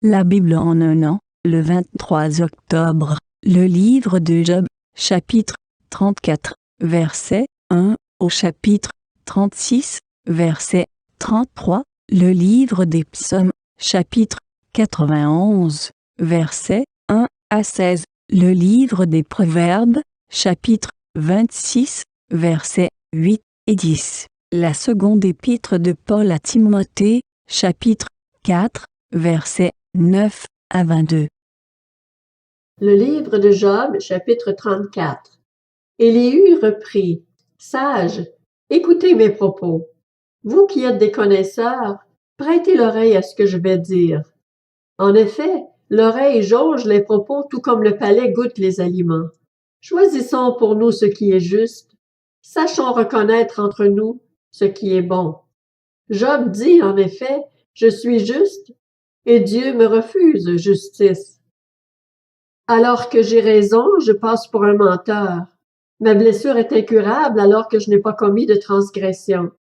La Bible en un an, le 23 octobre, le livre de Job, chapitre 34, verset 1 au chapitre 36, verset 33, le livre des psaumes, chapitre 91, verset 1 à 16, le livre des proverbes, chapitre 26, versets 8 et 10, la seconde épître de Paul à Timothée, chapitre 4, versets 9 à 22. Le livre de Job, chapitre 34. Élihu reprit, « Sages, écoutez mes propos. Vous qui êtes des connaisseurs, prêtez l'oreille à ce que je vais dire. En effet, l'oreille jauge les propos tout comme le palais goûte les aliments. Choisissons pour nous ce qui est juste. Sachons reconnaître entre nous ce qui est bon. Job dit en effet, « Je suis juste, et Dieu me refuse justice. Alors que j'ai raison, je passe pour un menteur. Ma blessure est incurable alors que je n'ai pas commis de transgression.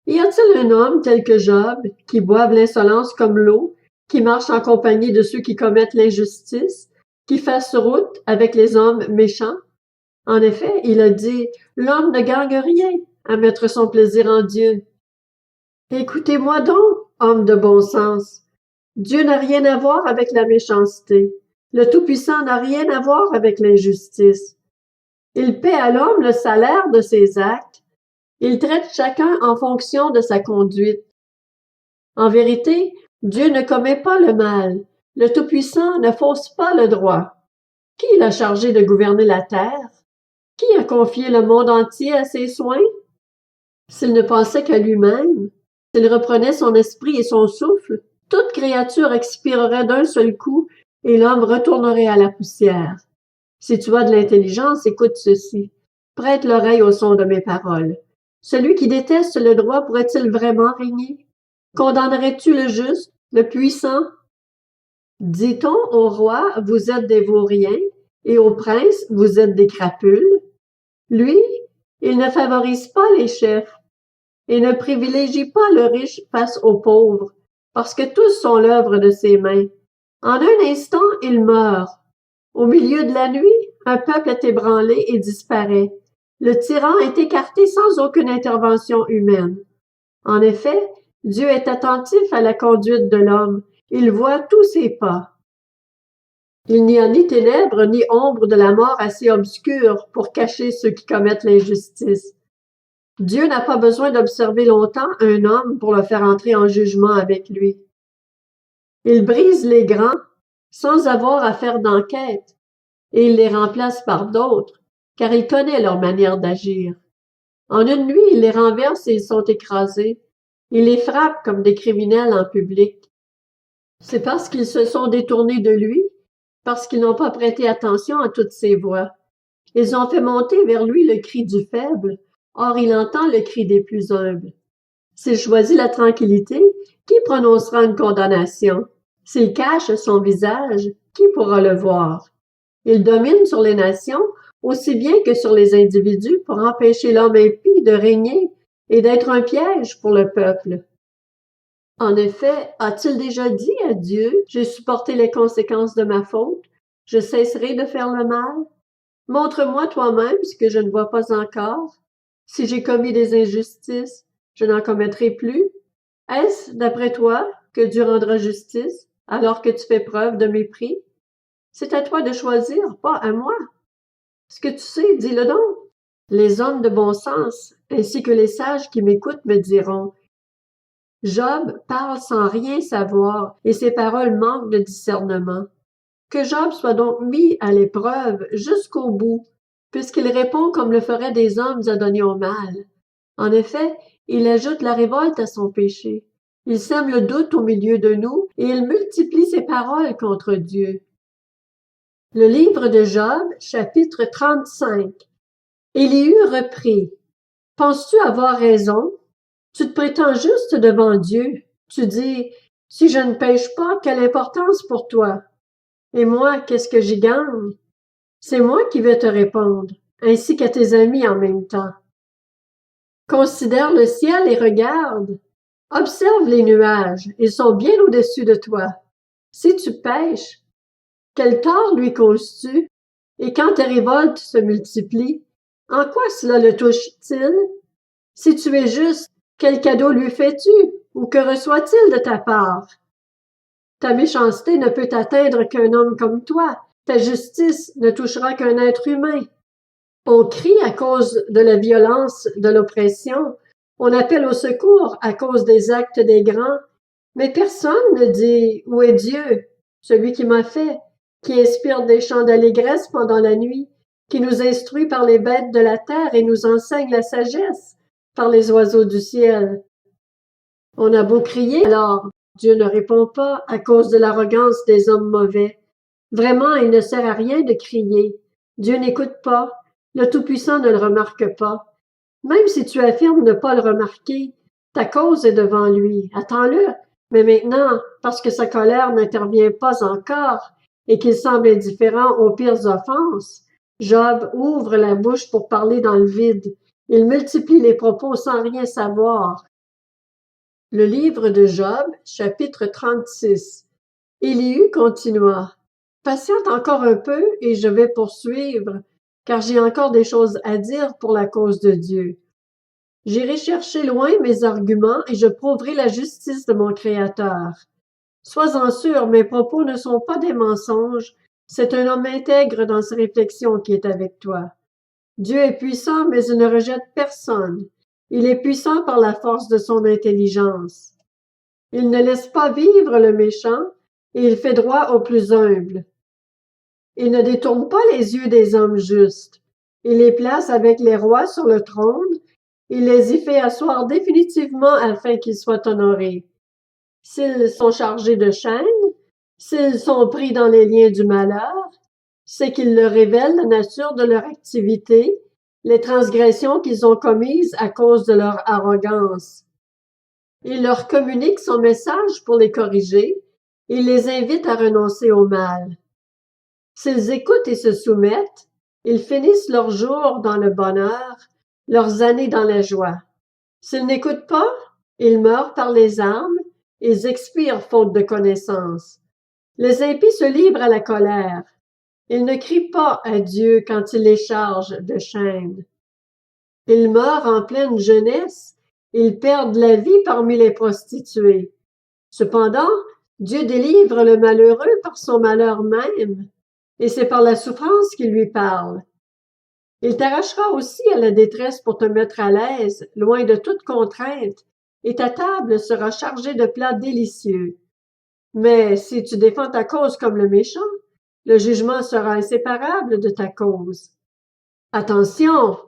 Y a-t-il un homme tel que Job, qui boive l'insolence comme l'eau, qui marche en compagnie de ceux qui commettent l'injustice, qui fasse route avec les hommes méchants? En effet, il a dit, « L'homme ne gagne rien à mettre son plaisir en Dieu. » Écoutez-moi donc, homme de bon sens. Dieu n'a rien à voir avec la méchanceté. Le Tout-Puissant n'a rien à voir avec l'injustice. Il paie à l'homme le salaire de ses actes. Il traite chacun en fonction de sa conduite. En vérité, Dieu ne commet pas le mal. Le Tout-Puissant ne fausse pas le droit. Qui l'a chargé de gouverner la terre? Qui a confié le monde entier à ses soins? S'il ne pensait qu'à lui-même, s'il reprenait son esprit et son souffle, toute créature expirerait d'un seul coup et l'homme retournerait à la poussière. Si tu as de l'intelligence, écoute ceci. Prête l'oreille au son de mes paroles. Celui qui déteste le droit pourrait-il vraiment régner? Condamnerais-tu le juste, le puissant? Dit-on au roi, vous êtes des vauriens, et au prince, vous êtes des crapules? Lui, il ne favorise pas les chefs et ne privilégie pas le riche face aux pauvres, parce que tous sont l'œuvre de ses mains. En un instant, il meurt. Au milieu de la nuit, un peuple est ébranlé et disparaît. Le tyran est écarté sans aucune intervention humaine. En effet, Dieu est attentif à la conduite de l'homme. Il voit tous ses pas. Il n'y a ni ténèbres ni ombre de la mort assez obscure pour cacher ceux qui commettent l'injustice. Dieu n'a pas besoin d'observer longtemps un homme pour le faire entrer en jugement avec lui. Il brise les grands sans avoir à faire d'enquête, et il les remplace par d'autres, car il connaît leur manière d'agir. En une nuit, il les renverse et ils sont écrasés. Il les frappe comme des criminels en public. C'est parce qu'ils se sont détournés de lui, parce qu'ils n'ont pas prêté attention à toutes ses voix. Ils ont fait monter vers lui le cri du faible, or il entend le cri des plus humbles. S'il choisit la tranquillité, qui prononcera une condamnation? S'il cache son visage, qui pourra le voir? Il domine sur les nations aussi bien que sur les individus pour empêcher l'homme impie de régner et d'être un piège pour le peuple. En effet, a-t-il déjà dit à Dieu, « J'ai supporté les conséquences de ma faute, je cesserai de faire le mal? Montre-moi toi-même ce que je ne vois pas encore. Si j'ai commis des injustices, je n'en commettrai plus. Est-ce, d'après toi, que Dieu rendra justice alors que tu fais preuve de mépris? C'est à toi de choisir, pas à moi. Ce que tu sais, dis-le donc. Les hommes de bon sens, ainsi que les sages qui m'écoutent, me diront, « Job parle sans rien savoir, et ses paroles manquent de discernement. Que Job soit donc mis à l'épreuve jusqu'au bout, puisqu'il répond comme le feraient des hommes adonnés au mal. En effet, il ajoute la révolte à son péché. Il sème le doute au milieu de nous, et il multiplie ses paroles contre Dieu. » Le livre de Job, chapitre 35. Élihu reprit, « Penses-tu avoir raison? Tu te prétends juste devant Dieu. Tu dis, « Si je ne pêche pas, quelle importance pour toi? Et moi, qu'est-ce que j'y gagne? » C'est moi qui vais te répondre, ainsi qu'à tes amis en même temps. Considère le ciel et regarde. Observe les nuages, ils sont bien au-dessus de toi. Si tu pèches, quel tort lui causes-tu? Et quand tes révoltes se multiplient, en quoi cela le touche-t-il? Si tu es juste, quel cadeau lui fais-tu? Ou que reçoit-il de ta part? Ta méchanceté ne peut atteindre qu'un homme comme toi. Ta justice ne touchera qu'un être humain. On crie à cause de la violence, de l'oppression. On appelle au secours à cause des actes des grands. Mais personne ne dit « Où est Dieu? » Celui qui m'a fait, qui inspire des chants d'allégresse pendant la nuit, qui nous instruit par les bêtes de la terre et nous enseigne la sagesse par les oiseaux du ciel. On a beau crier, alors Dieu ne répond pas à cause de l'arrogance des hommes mauvais. Vraiment, il ne sert à rien de crier. Dieu n'écoute pas. Le Tout-Puissant ne le remarque pas. Même si tu affirmes ne pas le remarquer, ta cause est devant lui. Attends-le. Mais maintenant, parce que sa colère n'intervient pas encore et qu'il semble indifférent aux pires offenses, Job ouvre la bouche pour parler dans le vide. Il multiplie les propos sans rien savoir. Le livre de Job, chapitre 36. Élihu continua. Patiente encore un peu et je vais poursuivre, car j'ai encore des choses à dire pour la cause de Dieu. J'irai chercher loin mes arguments et je prouverai la justice de mon Créateur. Sois-en sûr, mes propos ne sont pas des mensonges, c'est un homme intègre dans ses réflexions qui est avec toi. Dieu est puissant, mais il ne rejette personne. Il est puissant par la force de son intelligence. Il ne laisse pas vivre le méchant, et il fait droit aux plus humbles. Il ne détourne pas les yeux des hommes justes. Il les place avec les rois sur le trône. Il les y fait asseoir définitivement afin qu'ils soient honorés. S'ils sont chargés de chaînes, s'ils sont pris dans les liens du malheur, c'est qu'il leur révèle la nature de leur activité, les transgressions qu'ils ont commises à cause de leur arrogance. Il leur communique son message pour les corriger. Il les invite à renoncer au mal. S'ils écoutent et se soumettent, ils finissent leurs jours dans le bonheur, leurs années dans la joie. S'ils n'écoutent pas, ils meurent par les armes, ils expirent faute de connaissance. Les impies se livrent à la colère. Ils ne crient pas à Dieu quand il les charge de chaînes. Ils meurent en pleine jeunesse, ils perdent la vie parmi les prostituées. Cependant, Dieu délivre le malheureux par son malheur même, et c'est par la souffrance qu'il lui parle. Il t'arrachera aussi à la détresse pour te mettre à l'aise, loin de toute contrainte, et ta table sera chargée de plats délicieux. Mais si tu défends ta cause comme le méchant, le jugement sera inséparable de ta cause. Attention,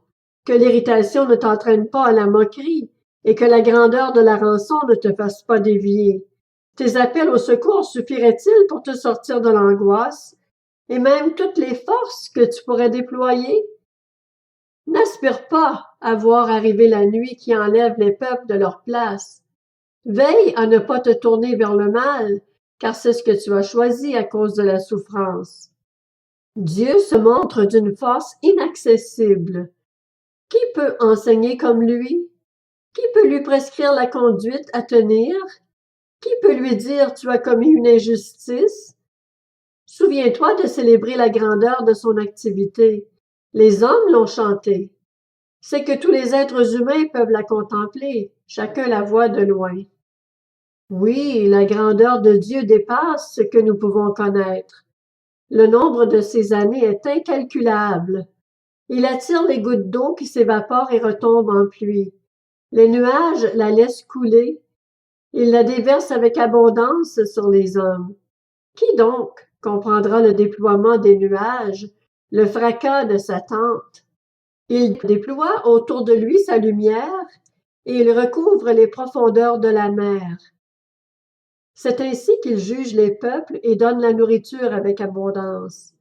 que l'irritation ne t'entraîne pas à la moquerie, et que la grandeur de la rançon ne te fasse pas dévier. Tes appels au secours suffiraient-ils pour te sortir de l'angoisse, et même toutes les forces que tu pourrais déployer? N'aspire pas à voir arriver la nuit qui enlève les peuples de leur place. Veille à ne pas te tourner vers le mal, car c'est ce que tu as choisi à cause de la souffrance. Dieu se montre d'une force inaccessible. Qui peut enseigner comme lui? Qui peut lui prescrire la conduite à tenir? Qui peut lui dire « Tu as commis une injustice » ? Souviens-toi de célébrer la grandeur de son activité. Les hommes l'ont chantée. C'est que tous les êtres humains peuvent la contempler, chacun la voit de loin. Oui, la grandeur de Dieu dépasse ce que nous pouvons connaître. Le nombre de ses années est incalculable. Il attire les gouttes d'eau qui s'évaporent et retombent en pluie. Les nuages la laissent couler. Il la déverse avec abondance sur les hommes. Qui donc comprendra le déploiement des nuages, le fracas de sa tente? Il déploie autour de lui sa lumière et il recouvre les profondeurs de la mer. C'est ainsi qu'il juge les peuples et donne la nourriture avec abondance.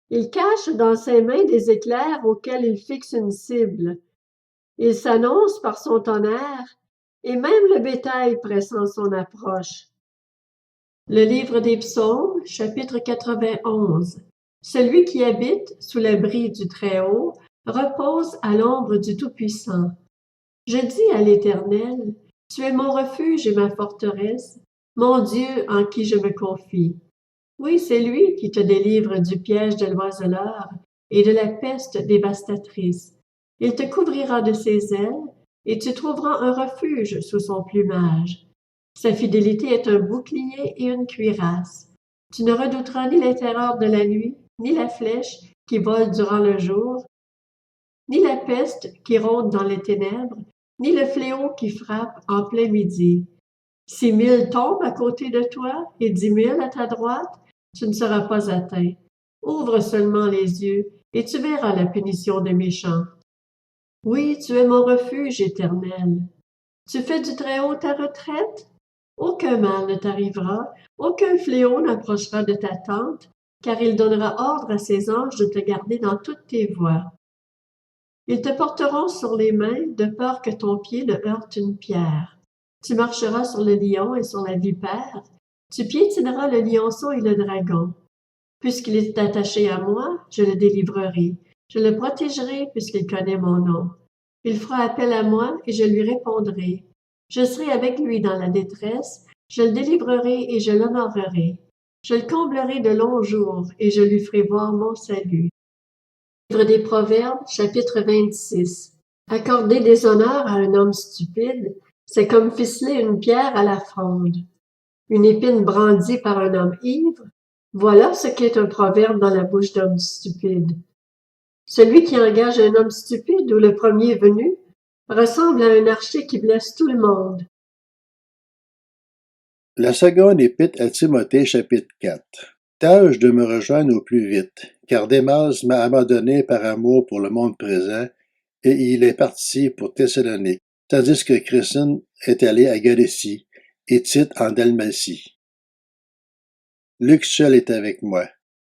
Il cache dans ses mains des éclairs auxquels il fixe une cible. Il s'annonce par son tonnerre, et même le bétail pressent son approche. Le livre des Psaumes, chapitre 91. Celui qui habite sous l'abri du Très-Haut repose à l'ombre du Tout-Puissant. Je dis à l'Éternel, tu es mon refuge et ma forteresse, mon Dieu en qui je me confie. Oui, c'est lui qui te délivre du piège de l'oiseleur et de la peste dévastatrice. Il te couvrira de ses ailes, et tu trouveras un refuge sous son plumage. Sa fidélité est un bouclier et une cuirasse. Tu ne redouteras ni les terreurs de la nuit, ni la flèche qui vole durant le jour, ni la peste qui rôde dans les ténèbres, ni le fléau qui frappe en plein midi. 6 000 tombent à côté de toi et 10 000 à ta droite, tu ne seras pas atteint. Ouvre seulement les yeux, et tu verras la punition des méchants. Oui, tu es mon refuge éternel. Tu fais du Très-Haut ta retraite? Aucun mal ne t'arrivera, aucun fléau n'approchera de ta tente, car il donnera ordre à ses anges de te garder dans toutes tes voies. Ils te porteront sur les mains, de peur que ton pied ne heurte une pierre. Tu marcheras sur le lion et sur la vipère, tu piétineras le lionceau et le dragon. Puisqu'il est attaché à moi, je le délivrerai. Je le protégerai puisqu'il connaît mon nom. Il fera appel à moi et je lui répondrai. Je serai avec lui dans la détresse, je le délivrerai et je l'honorerai. Je le comblerai de longs jours et je lui ferai voir mon salut. Livre des Proverbes, chapitre 26. Accorder des honneurs à un homme stupide, c'est comme ficeler une pierre à la fronde. Une épine brandie par un homme ivre, voilà ce qu'est un proverbe dans la bouche d'homme stupide. Celui qui engage un homme stupide ou le premier venu ressemble à un archer qui blesse tout le monde. La seconde épître à Timothée, chapitre 4. Tâche de me rejoindre au plus vite, car Démas m'a abandonné par amour pour le monde présent, et il est parti pour Thessalonique, tandis que Crescens est allé à Galatie, et Tite en Dalmatie. Luc seul est avec moi.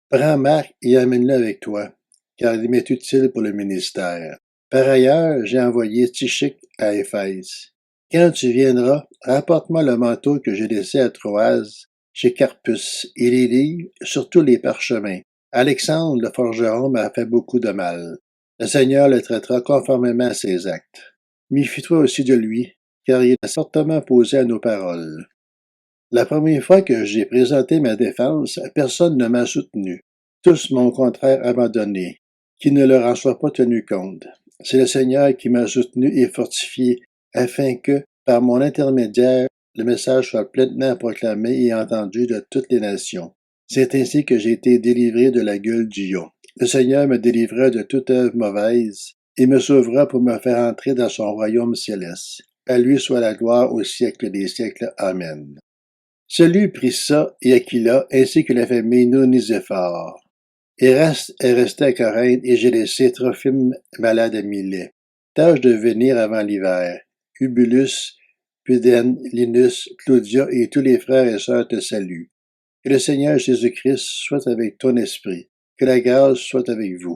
Prends Marc et amène-le avec toi, car il m'est utile pour le ministère. Par ailleurs, j'ai envoyé Tychique à Éphèse. Quand tu viendras, rapporte-moi le manteau que j'ai laissé à Troas, chez Carpus, et les livres, surtout les parchemins. Alexandre le forgeron m'a fait beaucoup de mal. Le Seigneur le traitera conformément à ses actes. Méfie-toi aussi de lui, car il a fortement opposé à nos paroles. La première fois que j'ai présenté ma défense, personne ne m'a soutenu. Tous m'ont au contraire abandonné, qui ne leur en soit pas tenu compte. C'est le Seigneur qui m'a soutenu et fortifié, afin que, par mon intermédiaire, le message soit pleinement proclamé et entendu de toutes les nations. C'est ainsi que j'ai été délivré de la gueule du lion. Le Seigneur me délivrera de toute œuvre mauvaise et me sauvera pour me faire entrer dans son royaume céleste. À lui soit la gloire au siècle des siècles. Amen. Celui prit ça et Aquila, ainsi que la famille Noniséphore. Eraste est resté à Corinthe et j'ai laissé Trophime malade à Milet. Tâche de venir avant l'hiver. Ubulus, Pudène, Linus, Claudia et tous les frères et sœurs te saluent. Que le Seigneur Jésus-Christ soit avec ton esprit. Que la grâce soit avec vous.